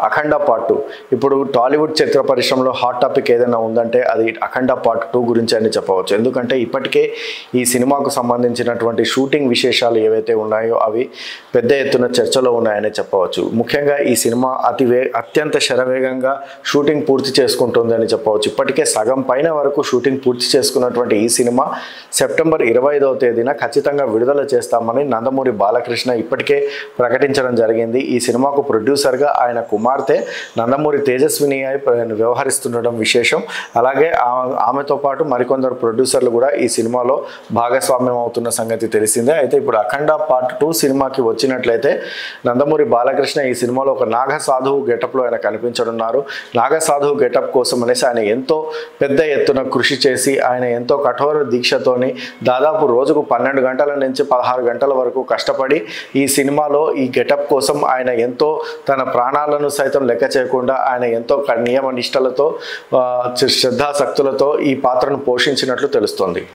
అఖండ part 2 ఇప్పుడు టాలీవుడ్ చిత్ర పరిశ్రమలో hot topic ఏదైనా ఉందంటే అది అఖండ పార్ట్ 2 గురించి అని చెప్పవచ్చు. ఎందుకంటే ఇప్పటికే ఈ సినిమాకు సంబంధించినటువంటి షూటింగ్ విశేషాలు ఏవైతే ఉన్నాయో అవి పెద్ద ఎత్తున చర్చలో ఉన్నాయని చెప్పవచ్చు. ముఖ్యంగా ఈ సినిమా అత్యంత శరవేగంగా షూటింగ్ పూర్తి చేసుకుంటుంది అని చెప్పవచ్చు. ఇప్పటికే సగం పైన వరకు షూటింగ్ పూర్తి చేసుకున్నటువంటి ఈ సినిమా సెప్టెంబర్ 25వ తేదీన ఖచ్చితంగా విడుదల చేస్తామని నందమూరి బాలకృష్ణ ఇప్పటికే ప్రకటించడం జరిగింది. ఈ సినిమాకు ప్రొడ్యూసర్గా ఆయన కుమార్తె నందమూరి తేజస్విని వ్యవహరిస్తుండడం విశేషం. అలాగే ఆమెతో పాటు మరికొందరు ప్రొడ్యూసర్లు కూడా ఈ సినిమాలో భాగస్వామ్యం అవుతున్న సంగతి తెలిసిందే. అయితే ఇప్పుడు అఖండ పార్ట్ 2 సినిమాకి వచ్చినట్లయితే నందమూరి బాలకృష్ణ ఈ సినిమాలో ఒక నాగసాధువు గెటప్లో ఆయన కనిపించనున్నారు. నాగసాధువు గెటప్ కోసం అనేసి ఆయన ఎంతో పెద్ద ఎత్తున కృషి చేసి ఆయన ఎంతో కఠోర దీక్షతోని దాదాపు రోజుకు 12 గంటల నుంచి 16 గంటల వరకు కష్టపడి ఈ సినిమాలో ఈ గెటప్ కోసం ఆయన ఎంతో తన ప్రాణాలను సైతం లెక్క చేయకుండా ఆయన ఎంతో నియమ నిష్టలతో శ్రద్ధాశక్తులతో ఈ పాత్రను పోషించినట్లు తెలుస్తోంది.